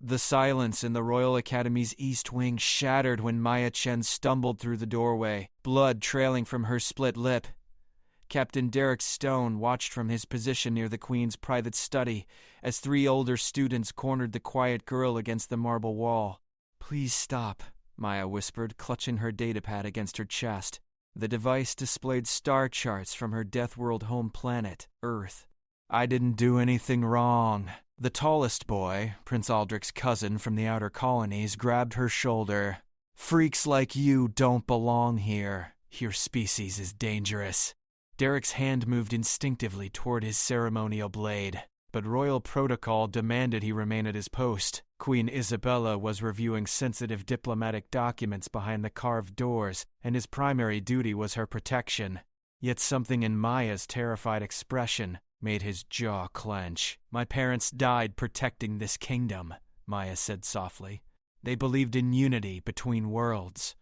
The silence in the Royal Academy's East Wing shattered when Maya Chen stumbled through the doorway, blood trailing from her split lip. Captain Derek Stone watched from his position near the Queen's private study as 3 older students cornered the quiet girl against the marble wall. "Please stop," Maya whispered, clutching her datapad against her chest. The device displayed star charts from her Deathworld home planet, Earth. "I didn't do anything wrong." The tallest boy, Prince Aldrich's cousin from the outer colonies, grabbed her shoulder. "Freaks like you don't belong here. Your species is dangerous." Derek's hand moved instinctively toward his ceremonial blade, but royal protocol demanded he remain at his post. Queen Isabella was reviewing sensitive diplomatic documents behind the carved doors, and his primary duty was her protection. Yet something in Maya's terrified expression made his jaw clench. "My parents died protecting this kingdom," Maya said softly. "They believed in unity between worlds."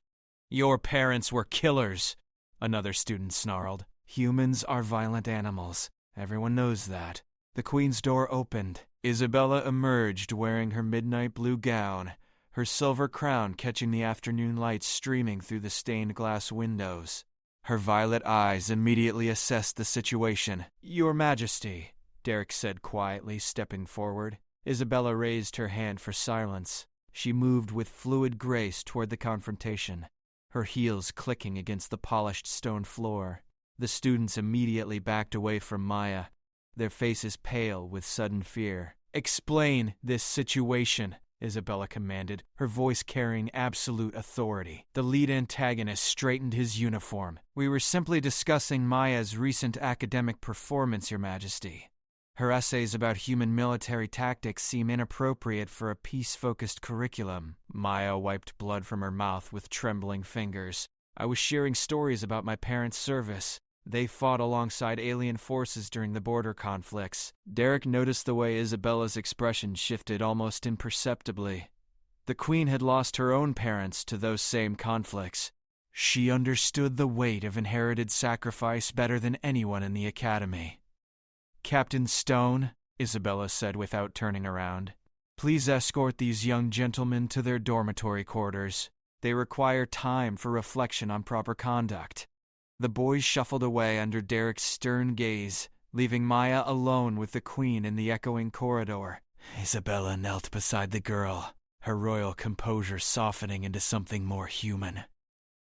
"Your parents were killers," another student snarled. "Humans are violent animals. Everyone knows that." The Queen's door opened. Isabella emerged wearing her midnight blue gown, her silver crown catching the afternoon light streaming through the stained glass windows. Her violet eyes immediately assessed the situation. "Your Majesty," Derek said quietly, stepping forward. Isabella raised her hand for silence. She moved with fluid grace toward the confrontation, her heels clicking against the polished stone floor. The students immediately backed away from Maya, their faces pale with sudden fear. "Explain this situation," Isabella commanded, her voice carrying absolute authority. The lead antagonist straightened his uniform. "We were simply discussing Maya's recent academic performance, Your Majesty. Her essays about human military tactics seem inappropriate for a peace-focused curriculum." Maya wiped blood from her mouth with trembling fingers. "I was sharing stories about my parents' service. They fought alongside alien forces during the border conflicts." Derek noticed the way Isabella's expression shifted almost imperceptibly. The Queen had lost her own parents to those same conflicts. She understood the weight of inherited sacrifice better than anyone in the Academy. "Captain Stone," Isabella said without turning around, "please escort these young gentlemen to their dormitory quarters. They require time for reflection on proper conduct." The boys shuffled away under Derek's stern gaze, leaving Maya alone with the Queen in the echoing corridor. Isabella knelt beside the girl, her royal composure softening into something more human.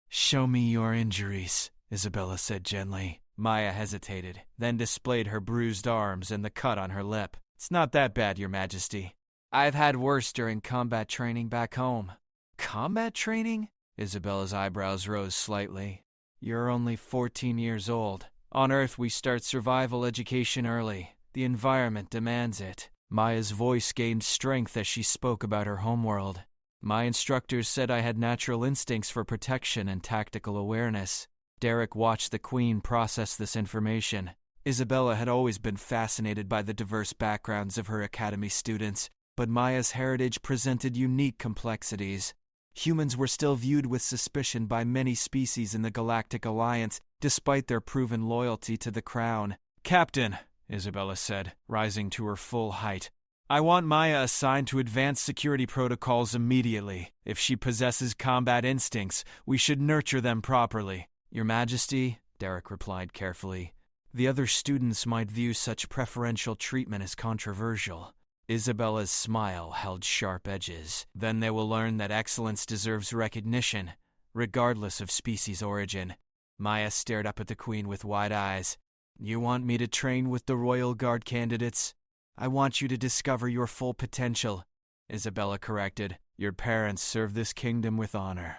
"Show me your injuries," Isabella said gently. Maya hesitated, then displayed her bruised arms and the cut on her lip. "It's not that bad, Your Majesty. I've had worse during combat training back home." "Combat training?" Isabella's eyebrows rose slightly. "You're only 14 years old. On Earth, we start survival education early. The environment demands it." Maya's voice gained strength as she spoke about her homeworld. "My instructors said I had natural instincts for protection and tactical awareness." Derek watched the Queen process this information. Isabella had always been fascinated by the diverse backgrounds of her Academy students, but Maya's heritage presented unique complexities. Humans were still viewed with suspicion by many species in the Galactic Alliance, despite their proven loyalty to the Crown. "Captain," Isabella said, rising to her full height, "I want Maya assigned to advanced security protocols immediately. If she possesses combat instincts, we should nurture them properly." "Your Majesty," Derek replied carefully, "the other students might view such preferential treatment as controversial." Isabella's smile held sharp edges. "Then they will learn that excellence deserves recognition, regardless of species origin." Maya stared up at the Queen with wide eyes. "You want me to train with the Royal Guard candidates?" "I want you to discover your full potential," Isabella corrected. "Your parents serve this kingdom with honor.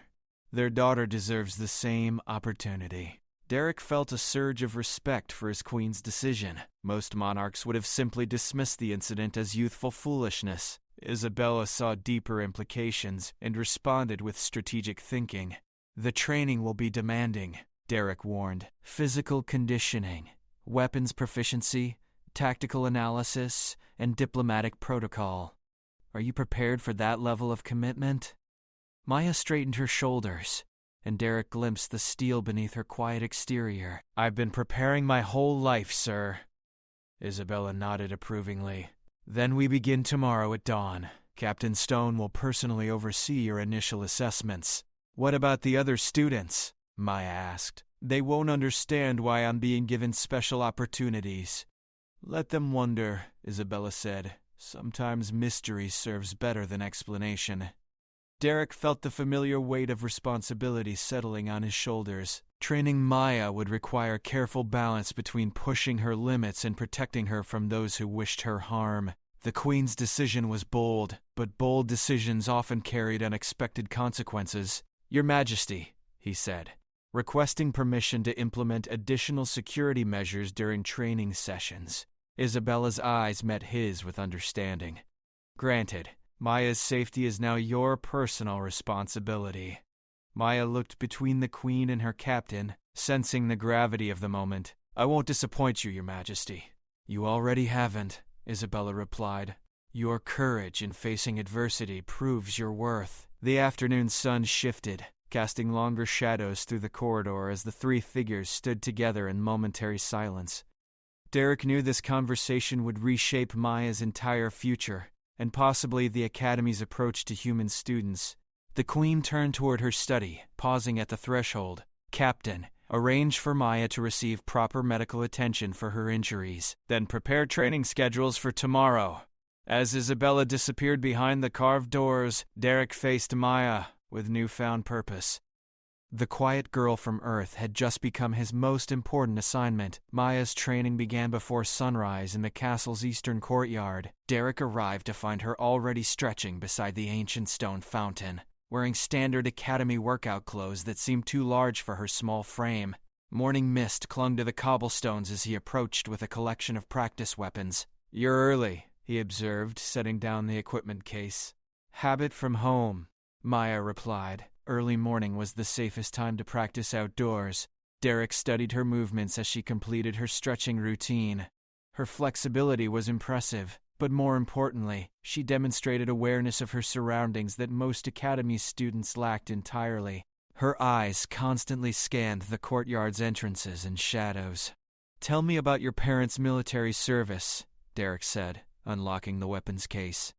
Their daughter deserves the same opportunity." Derek felt a surge of respect for his Queen's decision. Most monarchs would have simply dismissed the incident as youthful foolishness. Isabella saw deeper implications and responded with strategic thinking. "The training will be demanding," Derek warned. "Physical conditioning, weapons proficiency, tactical analysis, and diplomatic protocol. Are you prepared for that level of commitment?" Maya straightened her shoulders, and Derek glimpsed the steel beneath her quiet exterior. "I've been preparing my whole life, sir." Isabella nodded approvingly. "Then we begin tomorrow at dawn. Captain Stone will personally oversee your initial assessments. What about the other students? Maya asked. They won't understand why I'm being given special opportunities. Let them wonder, Isabella said. Sometimes mystery serves better than explanation. Derek felt the familiar weight of responsibility settling on his shoulders. Training Maya would require careful balance between pushing her limits and protecting her from those who wished her harm. The Queen's decision was bold, but bold decisions often carried unexpected consequences. Your Majesty, he said, requesting permission to implement additional security measures during training sessions. Isabella's eyes met his with understanding. Granted, Maya's safety is now your personal responsibility. Maya looked between the Queen and her captain, sensing the gravity of the moment. I won't disappoint you, Your Majesty. You already haven't, Isabella replied. Your courage in facing adversity proves your worth. The afternoon sun shifted, casting longer shadows through the corridor as the three figures stood together in momentary silence. Derek knew this conversation would reshape Maya's entire future, and possibly the Academy's approach to human students. The Queen turned toward her study, pausing at the threshold. Captain, arrange for Maya to receive proper medical attention for her injuries, then prepare training schedules for tomorrow. As Isabella disappeared behind the carved doors, Derek faced Maya with newfound purpose. The quiet girl from Earth had just become his most important assignment. Maya's training began before sunrise in the castle's eastern courtyard. Derek arrived to find her already stretching beside the ancient stone fountain, wearing standard academy workout clothes that seemed too large for her small frame. Morning mist clung to the cobblestones as he approached with a collection of practice weapons. You're early, he observed, setting down the equipment case. Habit from home, Maya replied. Early morning was the safest time to practice outdoors. Derek studied her movements as she completed her stretching routine. Her flexibility was impressive, but more importantly, she demonstrated awareness of her surroundings that most Academy students lacked entirely. Her eyes constantly scanned the courtyard's entrances and shadows. Tell me about your parents' military service, Derek said, unlocking the weapons case.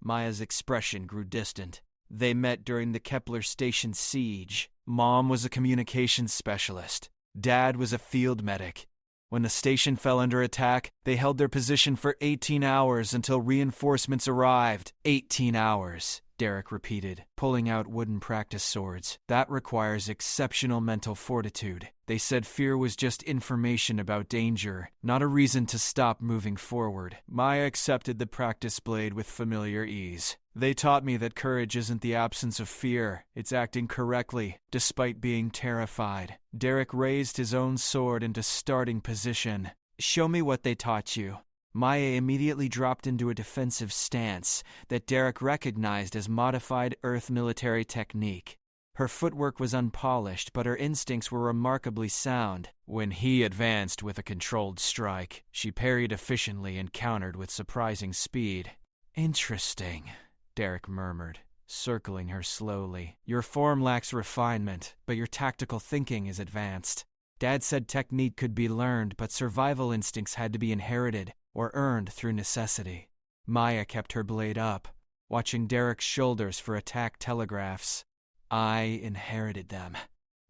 Maya's expression grew distant. They met during the Kepler Station siege. Mom was a communications specialist. Dad was a field medic. When the station fell under attack, they held their position for 18 hours until reinforcements arrived. 18 hours, Derek repeated, pulling out wooden practice swords. That requires exceptional mental fortitude. They said fear was just information about danger, not a reason to stop moving forward. Maya accepted the practice blade with familiar ease. They taught me that courage isn't the absence of fear, it's acting correctly, despite being terrified. Derek raised his own sword into starting position. Show me what they taught you. Maya immediately dropped into a defensive stance that Derek recognized as modified Earth military technique. Her footwork was unpolished, but her instincts were remarkably sound. When he advanced with a controlled strike, she parried efficiently and countered with surprising speed. Interesting, Derek murmured, circling her slowly. Your form lacks refinement, but your tactical thinking is advanced. Dad said technique could be learned, but survival instincts had to be inherited or earned through necessity. Maya kept her blade up, watching Derek's shoulders for attack telegraphs. I inherited them.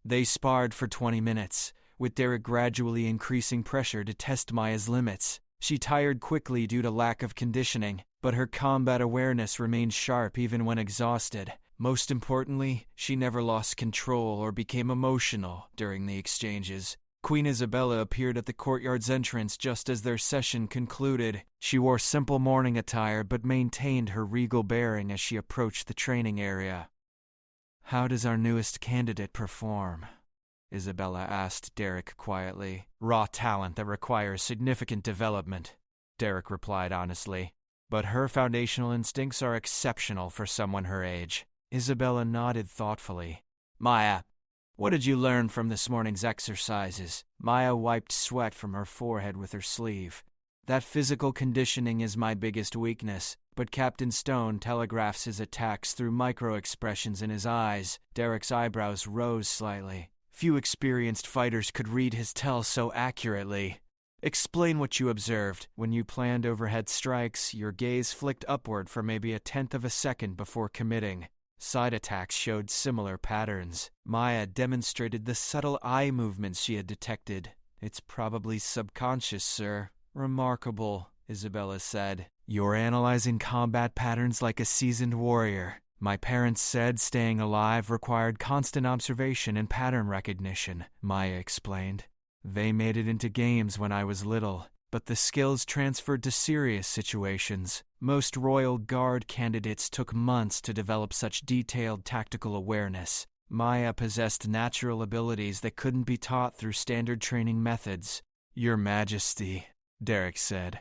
They sparred for 20 minutes, with Derek gradually increasing pressure to test Maya's limits. She tired quickly due to lack of conditioning, but her combat awareness remained sharp even when exhausted. Most importantly, she never lost control or became emotional during the exchanges. Queen Isabella appeared at the courtyard's entrance just as their session concluded. She wore simple morning attire but maintained her regal bearing as she approached the training area. How does our newest candidate perform? Isabella asked Derek quietly. Raw talent that requires significant development, Derek replied honestly. But her foundational instincts are exceptional for someone her age. Isabella nodded thoughtfully. Maya, what did you learn from this morning's exercises? Maya wiped sweat from her forehead with her sleeve. That physical conditioning is my biggest weakness, but Captain Stone telegraphs his attacks through micro-expressions in his eyes. Derek's eyebrows rose slightly. Few experienced fighters could read his tell so accurately. Explain what you observed. When you planned overhead strikes, your gaze flicked upward for maybe a tenth of a second before committing. Side attacks showed similar patterns. Maya demonstrated the subtle eye movements she had detected. It's probably subconscious, sir. Remarkable, Isabella said. You're analyzing combat patterns like a seasoned warrior. My parents said staying alive required constant observation and pattern recognition, Maya explained. They made it into games when I was little, but the skills transferred to serious situations. Most Royal Guard candidates took months to develop such detailed tactical awareness. Maya possessed natural abilities that couldn't be taught through standard training methods. Your Majesty, Derek said,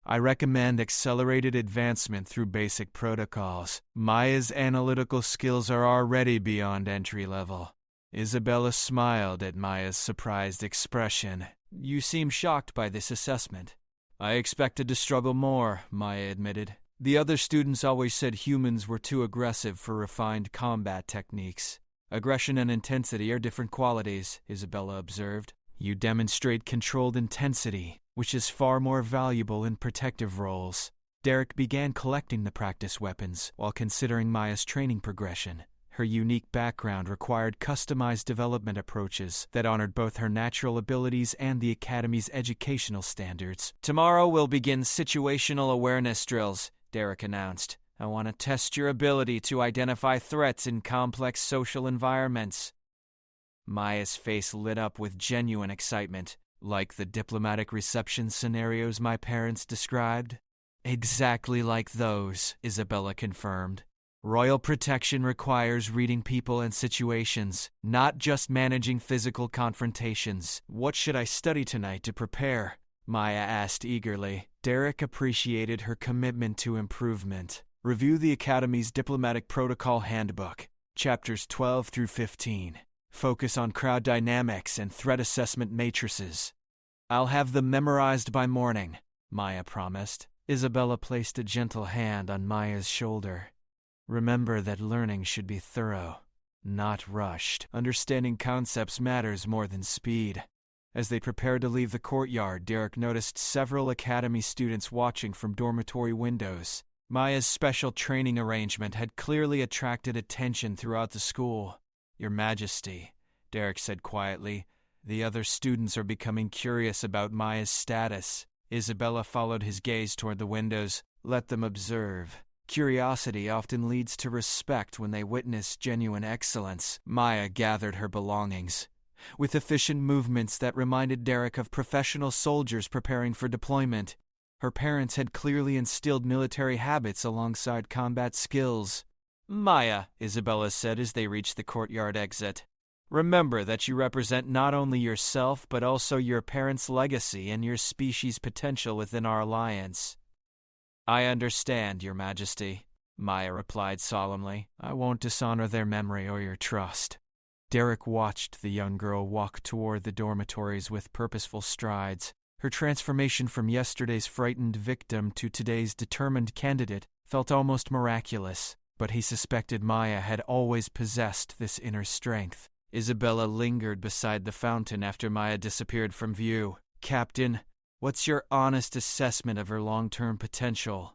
I recommend accelerated advancement through basic protocols. Maya's analytical skills are already beyond entry level. Isabella smiled at Maya's surprised expression. You seem shocked by this assessment. I expected to struggle more, Maya admitted. The other students always said humans were too aggressive for refined combat techniques. Aggression and intensity are different qualities, Isabella observed. You demonstrate controlled intensity, which is far more valuable in protective roles. Derek began collecting the practice weapons while considering Maya's training progression. Her unique background required customized development approaches that honored both her natural abilities and the Academy's educational standards. Tomorrow we'll begin situational awareness drills, Derek announced. I want to test your ability to identify threats in complex social environments. Maya's face lit up with genuine excitement. Like the diplomatic reception scenarios my parents described? Exactly like those, Isabella confirmed. Royal protection requires reading people and situations, not just managing physical confrontations. What should I study tonight to prepare? Maya asked eagerly. Derek appreciated her commitment to improvement. Review the Academy's Diplomatic Protocol Handbook, chapters 12 through 15. Focus on crowd dynamics and threat assessment matrices. I'll have them memorized by morning, Maya promised. Isabella placed a gentle hand on Maya's shoulder. Remember that learning should be thorough, not rushed. Understanding concepts matters more than speed. As they prepared to leave the courtyard, Derek noticed several Academy students watching from dormitory windows. Maya's special training arrangement had clearly attracted attention throughout the school. Your Majesty, Derek said quietly, the other students are becoming curious about Maya's status. Isabella followed his gaze toward the windows. Let them observe. Curiosity often leads to respect when they witness genuine excellence. Maya gathered her belongings, with efficient movements that reminded Derek of professional soldiers preparing for deployment. Her parents had clearly instilled military habits alongside combat skills. Maya, Isabella said as they reached the courtyard exit. Remember that you represent not only yourself but also your parents' legacy and your species' potential within our alliance. I understand, Your Majesty, Maya replied solemnly. I won't dishonor their memory or your trust. Derek watched the young girl walk toward the dormitories with purposeful strides. Her transformation from yesterday's frightened victim to today's determined candidate felt almost miraculous, but he suspected Maya had always possessed this inner strength. Isabella lingered beside the fountain after Maya disappeared from view. Captain, what's your honest assessment of her long-term potential?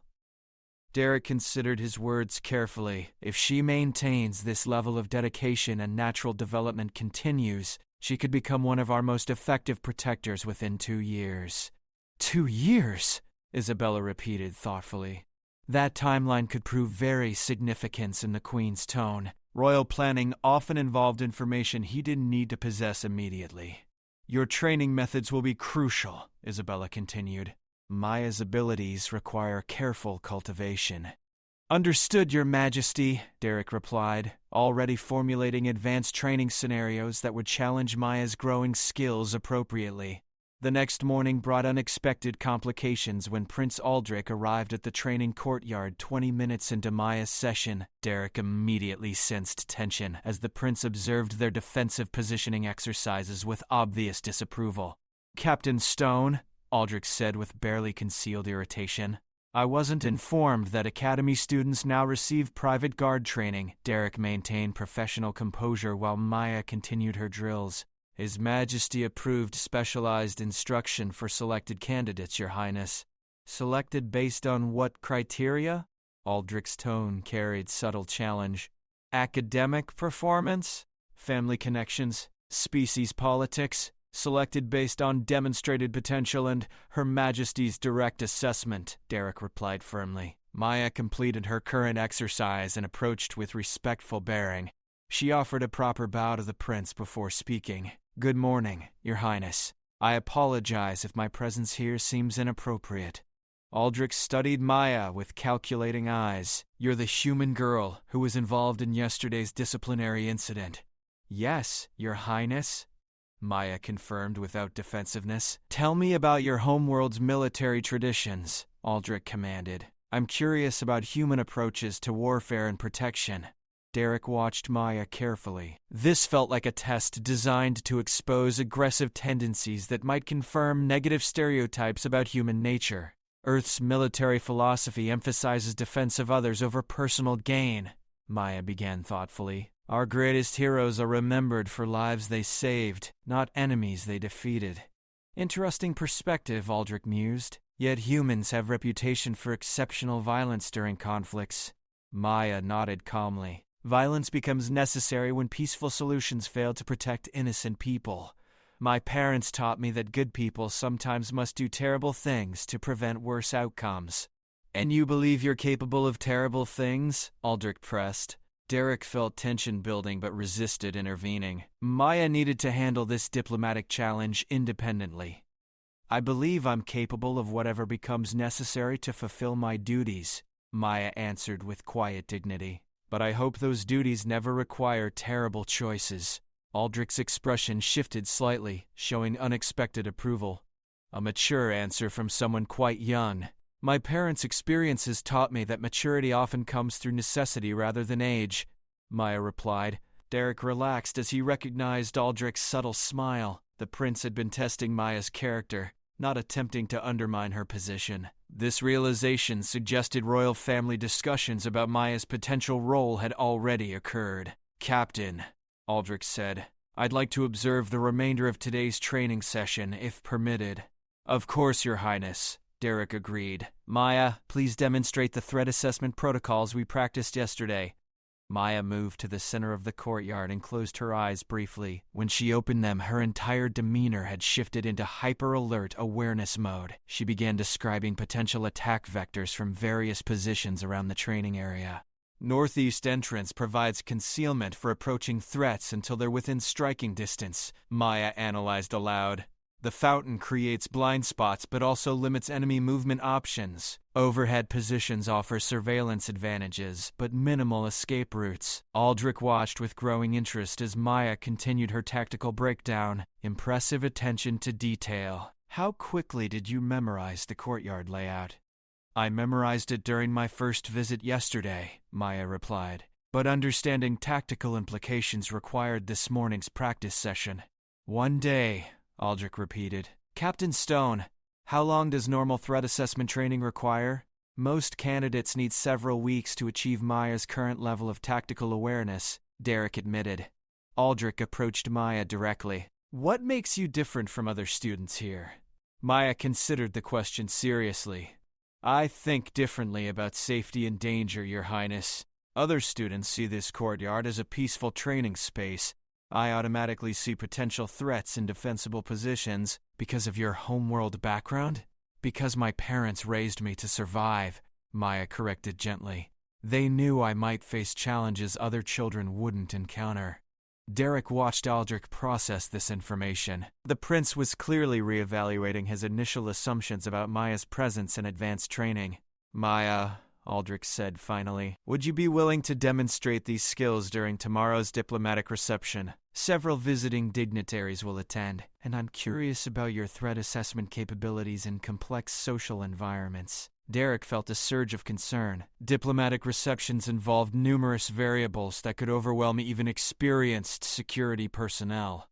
Derek considered his words carefully. If she maintains this level of dedication and natural development continues, she could become one of our most effective protectors within 2 years. 2 years? Isabella repeated thoughtfully. That timeline could prove very significant in the Queen's tone. Royal planning often involved information he didn't need to possess immediately. Your training methods will be crucial, Isabella continued. Maya's abilities require careful cultivation. Understood, Your Majesty, Derek replied, already formulating advanced training scenarios that would challenge Maya's growing skills appropriately. The next morning brought unexpected complications when Prince Aldrich arrived at the training courtyard 20 minutes into Maya's session. Derek immediately sensed tension as the prince observed their defensive positioning exercises with obvious disapproval. Captain Stone, Aldrich said with barely concealed irritation. I wasn't informed that Academy students now receive private guard training. Derek maintained professional composure while Maya continued her drills. His Majesty approved specialized instruction for selected candidates, Your Highness. Selected based on what criteria? Aldrich's tone carried subtle challenge. Academic performance? Family connections? Species politics? Selected based on demonstrated potential and Her Majesty's direct assessment, Derek replied firmly. Maya completed her current exercise and approached with respectful bearing. She offered a proper bow to the prince before speaking. Good morning, Your Highness. I apologize if my presence here seems inappropriate. Aldrich studied Maya with calculating eyes. You're the human girl who was involved in yesterday's disciplinary incident. Yes, Your Highness, Maya confirmed without defensiveness. Tell me about your homeworld's military traditions, Aldrich commanded. I'm curious about human approaches to warfare and protection. Derek watched Maya carefully. This felt like a test designed to expose aggressive tendencies that might confirm negative stereotypes about human nature. Earth's military philosophy emphasizes defense of others over personal gain, Maya began thoughtfully. Our greatest heroes are remembered for lives they saved, not enemies they defeated. Interesting perspective, Aldrich mused. Yet humans have reputation for exceptional violence during conflicts. Maya nodded calmly. Violence becomes necessary when peaceful solutions fail to protect innocent people. My parents taught me that good people sometimes must do terrible things to prevent worse outcomes. And you believe you're capable of terrible things? Aldrich pressed. Derek felt tension building but resisted intervening. Maya needed to handle this diplomatic challenge independently. I believe I'm capable of whatever becomes necessary to fulfill my duties, Maya answered with quiet dignity. But I hope those duties never require terrible choices. Aldrich's expression shifted slightly, showing unexpected approval. A mature answer from someone quite young. My parents' experiences taught me that maturity often comes through necessity rather than age, Maya replied. Derek relaxed as he recognized Aldrich's subtle smile. The prince had been testing Maya's character, not attempting to undermine her position. This realization suggested royal family discussions about Maya's potential role had already occurred. Captain, Aldrich said, I'd like to observe the remainder of today's training session, if permitted. Of course, Your Highness, Derek agreed. Maya, please demonstrate the threat assessment protocols we practiced yesterday. Maya moved to the center of the courtyard and closed her eyes briefly. When she opened them, her entire demeanor had shifted into hyper-alert awareness mode. She began describing potential attack vectors from various positions around the training area. Northeast entrance provides concealment for approaching threats until they're within striking distance, Maya analyzed aloud. The fountain creates blind spots but also limits enemy movement options. Overhead positions offer surveillance advantages, but minimal escape routes. Aldrich watched with growing interest as Maya continued her tactical breakdown. Impressive attention to detail. How quickly did you memorize the courtyard layout? I memorized it during my first visit yesterday, Maya replied. But understanding tactical implications required this morning's practice session. One day, Aldrich repeated. Captain Stone, how long does normal threat assessment training require? Most candidates need several weeks to achieve Maya's current level of tactical awareness, Derek admitted. Aldrich approached Maya directly. What makes you different from other students here? Maya considered the question seriously. I think differently about safety and danger, Your Highness. Other students see this courtyard as a peaceful training space. I automatically see potential threats in defensible positions because of your homeworld background? Because my parents raised me to survive, Maya corrected gently. They knew I might face challenges other children wouldn't encounter. Derek watched Aldrich process this information. The prince was clearly reevaluating his initial assumptions about Maya's presence in advanced training. Maya, Aldrich said finally, would you be willing to demonstrate these skills during tomorrow's diplomatic reception? Several visiting dignitaries will attend, and I'm curious about your threat assessment capabilities in complex social environments. Derek felt a surge of concern. Diplomatic receptions involved numerous variables that could overwhelm even experienced security personnel.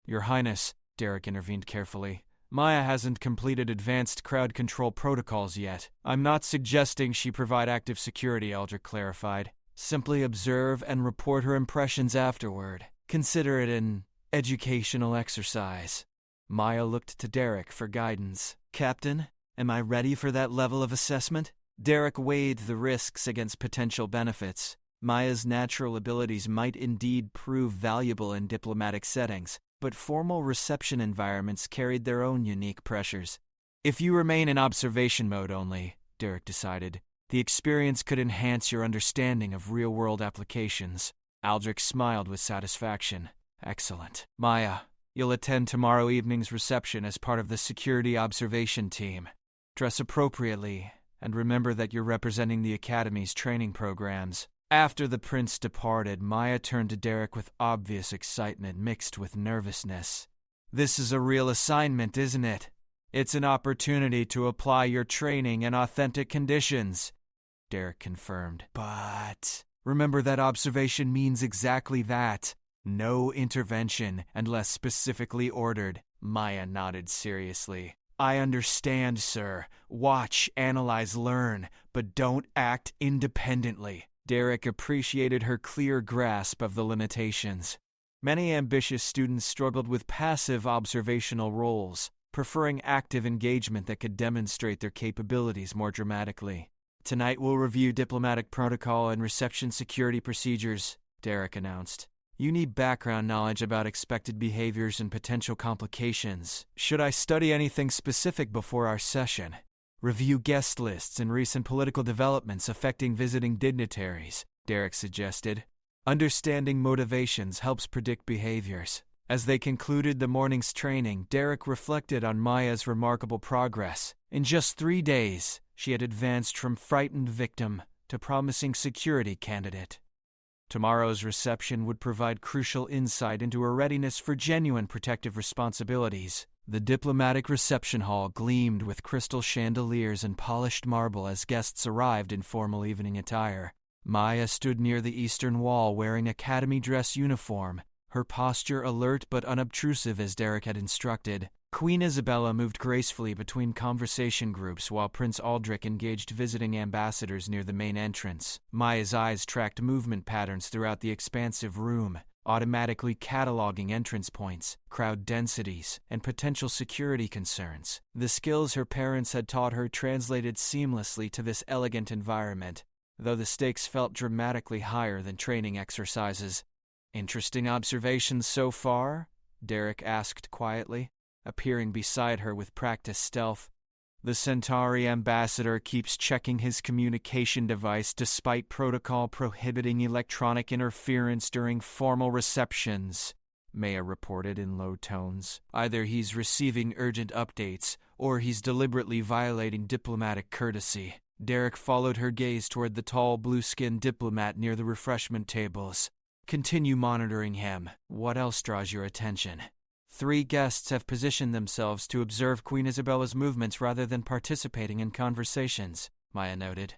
Your Highness, Derek intervened carefully, Maya hasn't completed advanced crowd control protocols yet. I'm not suggesting she provide active security, Aldrich clarified. Simply observe and report her impressions afterward. Consider it an Educational exercise. Maya looked to Derek for guidance. Captain, am I ready for that level of assessment? Derek weighed the risks against potential benefits. Maya's natural abilities might indeed prove valuable in diplomatic settings, but formal reception environments carried their own unique pressures. If you remain in observation mode only, Derek decided, the experience could enhance your understanding of real-world applications. Aldrich smiled with satisfaction. Excellent. Maya, you'll attend tomorrow evening's reception as part of the security observation team. Dress appropriately, and remember that you're representing the Academy's training programs. After the prince departed, Maya turned to Derek with obvious excitement mixed with nervousness. This is a real assignment, isn't it? It's an opportunity to apply your training in authentic conditions, Derek confirmed. But remember that observation means exactly that. No intervention unless specifically ordered. Maya nodded seriously. I understand, sir. Watch, analyze, learn, but don't act independently. Derek appreciated her clear grasp of the limitations. Many ambitious students struggled with passive observational roles, preferring active engagement that could demonstrate their capabilities more dramatically. Tonight we'll review diplomatic protocol and reception security procedures, Derek announced. You need background knowledge about expected behaviors and potential complications. Should I study anything specific before our session? Review guest lists and recent political developments affecting visiting dignitaries, Derek suggested. Understanding motivations helps predict behaviors. As they concluded the morning's training, Derek reflected on Maya's remarkable progress. In just 3 days, she had advanced from frightened victim to promising security candidate. Tomorrow's reception would provide crucial insight into her readiness for genuine protective responsibilities. The diplomatic reception hall gleamed with crystal chandeliers and polished marble as guests arrived in formal evening attire. Maya stood near the eastern wall wearing academy dress uniform, her posture alert but unobtrusive as Derek had instructed. Queen Isabella moved gracefully between conversation groups while Prince Aldrich engaged visiting ambassadors near the main entrance. Maya's eyes tracked movement patterns throughout the expansive room, automatically cataloging entrance points, crowd densities, and potential security concerns. The skills her parents had taught her translated seamlessly to this elegant environment, though the stakes felt dramatically higher than training exercises. Interesting observations so far? Derek asked quietly, appearing beside her with practiced stealth. The Centauri ambassador keeps checking his communication device despite protocol prohibiting electronic interference during formal receptions, Maya reported in low tones. Either he's receiving urgent updates, or he's deliberately violating diplomatic courtesy. Derek followed her gaze toward the tall blue-skinned diplomat near the refreshment tables. Continue monitoring him. What else draws your attention? 3 guests have positioned themselves to observe Queen Isabella's movements rather than participating in conversations, Maya noted.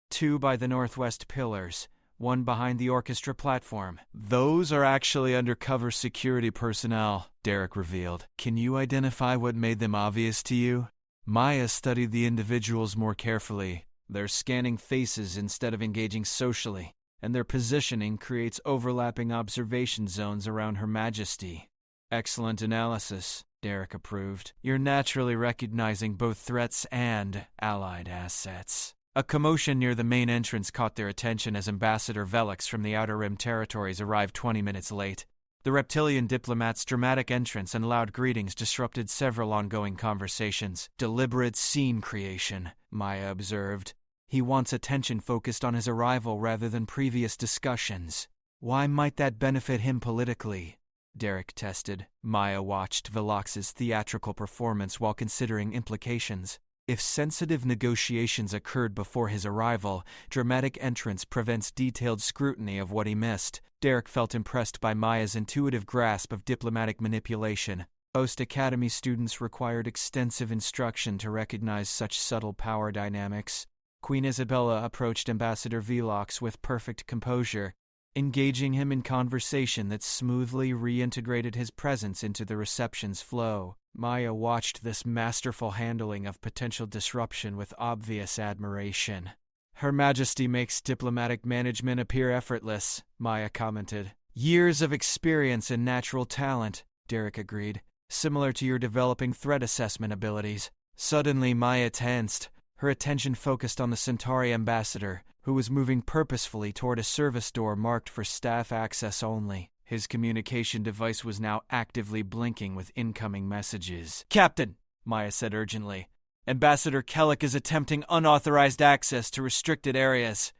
2 by the northwest pillars, 1 behind the orchestra platform. Those are actually undercover security personnel, Derek revealed. Can you identify what made them obvious to you? Maya studied the individuals more carefully. They're scanning faces instead of engaging socially, and their positioning creates overlapping observation zones around Her Majesty. Excellent analysis, Derek approved. You're naturally recognizing both threats and allied assets. A commotion near the main entrance caught their attention as Ambassador Velix from the Outer Rim territories arrived 20 minutes late. The reptilian diplomat's dramatic entrance and loud greetings disrupted several ongoing conversations. Deliberate scene creation, Maya observed. He wants attention focused on his arrival rather than previous discussions. Why might that benefit him politically? Derek tested. Maya watched Velox's theatrical performance while considering implications. If sensitive negotiations occurred before his arrival, dramatic entrance prevents detailed scrutiny of what he missed. Derek felt impressed by Maya's intuitive grasp of diplomatic manipulation. Most Academy students required extensive instruction to recognize such subtle power dynamics. Queen Isabella approached Ambassador Velox with perfect composure, engaging him in conversation that smoothly reintegrated his presence into the reception's flow. Maya watched this masterful handling of potential disruption with obvious admiration. Her Majesty makes diplomatic management appear effortless, Maya commented. Years of experience and natural talent, Derek agreed, similar to your developing threat assessment abilities. Suddenly, Maya tensed, her attention focused on the Centauri ambassador, who was moving purposefully toward a service door marked for staff access only. His communication device was now actively blinking with incoming messages. "Captain," Maya said urgently, "Ambassador Kellick is attempting unauthorized access to restricted areas."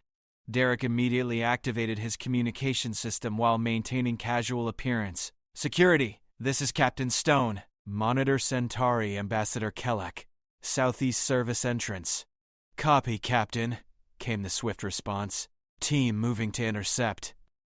Derek immediately activated his communication system while maintaining casual appearance. "Security, this is Captain Stone. Monitor Centauri, Ambassador Kellick. Southeast service entrance." "Copy, Captain," came the swift response. "Team moving to intercept."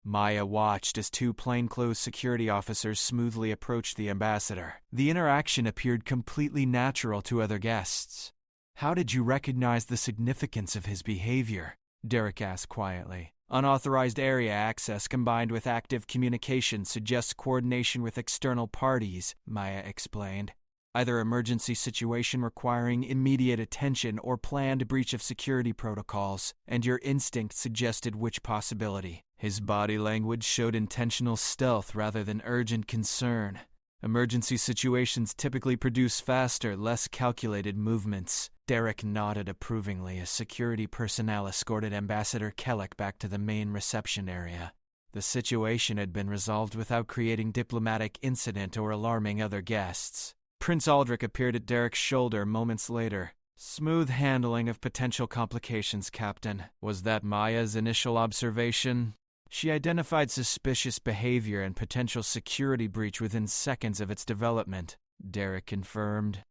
Maya watched as two plainclothes security officers smoothly approached the ambassador. The interaction appeared completely natural to other guests. "How did you recognize the significance of his behavior?" Derek asked quietly. "Unauthorized area access combined with active communication suggests coordination with external parties," Maya explained. "Either emergency situation requiring immediate attention or planned breach of security protocols, and your instinct suggested which possibility." His body language showed intentional stealth rather than urgent concern. Emergency situations typically produce faster, less calculated movements. Derek nodded approvingly as security personnel escorted Ambassador Kellick back to the main reception area. The situation had been resolved without creating diplomatic incident or alarming other guests. Prince Aldrich appeared at Derek's shoulder moments later. "Smooth handling of potential complications, Captain." Was that Maya's initial observation? She identified suspicious behavior and potential security breach within seconds of its development, Derek confirmed.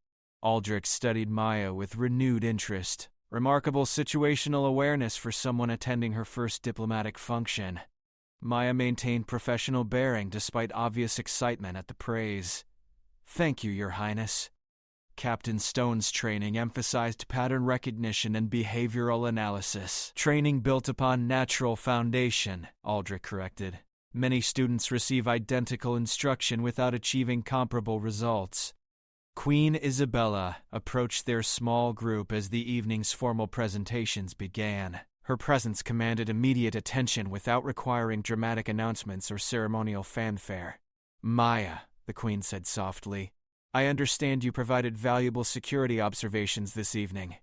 Aldrich studied Maya with renewed interest. Remarkable situational awareness for someone attending her first diplomatic function. Maya maintained professional bearing despite obvious excitement at the praise. "Thank you, Your Highness." Captain Stone's training emphasized pattern recognition and behavioral analysis. Training built upon natural foundation, Aldrich corrected. Many students receive identical instruction without achieving comparable results. Queen Isabella approached their small group as the evening's formal presentations began. Her presence commanded immediate attention without requiring dramatic announcements or ceremonial fanfare. "Maya," the Queen said softly, "I understand you provided valuable security observations this evening."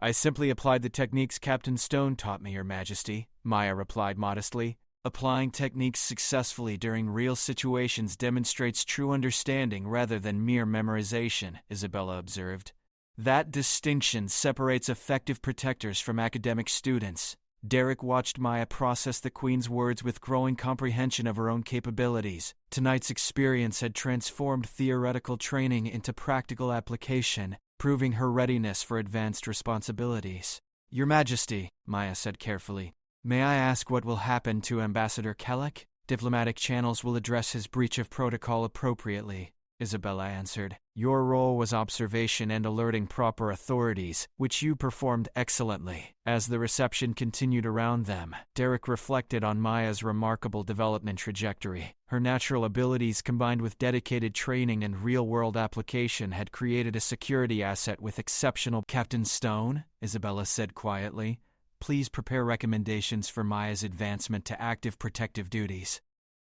"I simply applied the techniques Captain Stone taught me, Your Majesty," Maya replied modestly. "Applying techniques successfully during real situations demonstrates true understanding rather than mere memorization," Isabella observed. "That distinction separates effective protectors from academic students." Derek watched Maya process the Queen's words with growing comprehension of her own capabilities. Tonight's experience had transformed theoretical training into practical application, proving her readiness for advanced responsibilities. "Your Majesty," Maya said carefully, "may I ask what will happen to Ambassador Kellick?" "Diplomatic channels will address his breach of protocol appropriately," Isabella answered. "Your role was observation and alerting proper authorities, which you performed excellently." As the reception continued around them, Derek reflected on Maya's remarkable development trajectory. Her natural abilities combined with dedicated training and real-world application had created a security asset with exceptional. "Captain Stone," Isabella said quietly, "please prepare recommendations for Maya's advancement to active protective duties."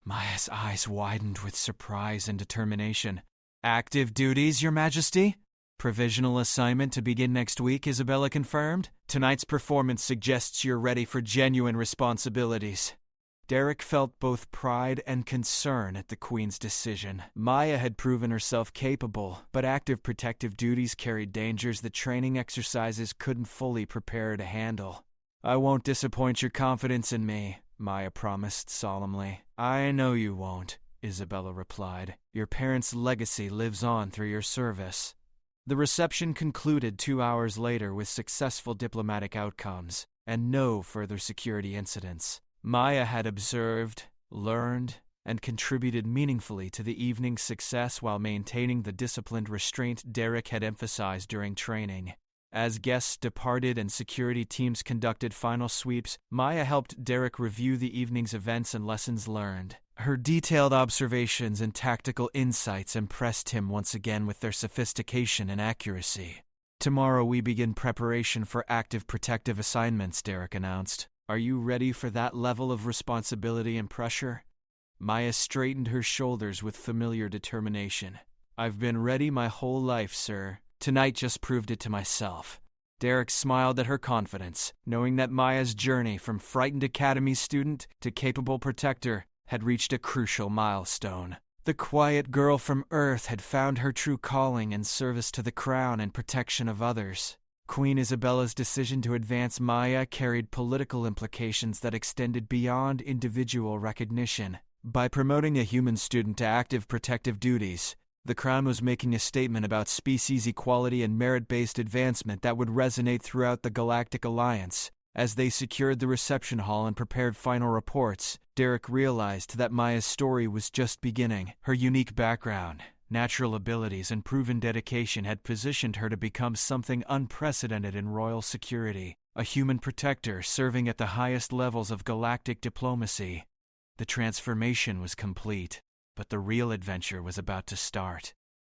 Maya's eyes widened with surprise and determination. "Active duties, Your Majesty?" "Provisional assignment to begin next week," Isabella confirmed. "Tonight's performance suggests you're ready for genuine responsibilities." Derek felt both pride and concern at the Queen's decision. Maya had proven herself capable, but active protective duties carried dangers that training exercises couldn't fully prepare her to handle. "I won't disappoint your confidence in me," Maya promised solemnly. "I know you won't," Isabella replied. "Your parents' legacy lives on through your service." The reception concluded 2 hours later with successful diplomatic outcomes, and no further security incidents. Maya had observed, learned, and contributed meaningfully to the evening's success while maintaining the disciplined restraint Derek had emphasized during training. As guests departed and security teams conducted final sweeps, Maya helped Derek review the evening's events and lessons learned. Her detailed observations and tactical insights impressed him once again with their sophistication and accuracy. "Tomorrow we begin preparation for active protective assignments," Derek announced. "Are you ready for that level of responsibility and pressure?" Maya straightened her shoulders with familiar determination. "I've been ready my whole life, sir. Tonight just proved it to myself." Derek smiled at her confidence, knowing that Maya's journey from frightened academy student to capable protector had reached a crucial milestone. The quiet girl from Earth had found her true calling in service to the crown and protection of others. Queen Isabella's decision to advance Maya carried political implications that extended beyond individual recognition. By promoting a human student to active protective duties, the Crown was making a statement about species equality and merit-based advancement that would resonate throughout the Galactic Alliance. As they secured the reception hall and prepared final reports, Derek realized that Maya's story was just beginning. Her unique background, natural abilities, and proven dedication had positioned her to become something unprecedented in royal security, a human protector serving at the highest levels of galactic diplomacy. The transformation was complete, but the real adventure was about to start.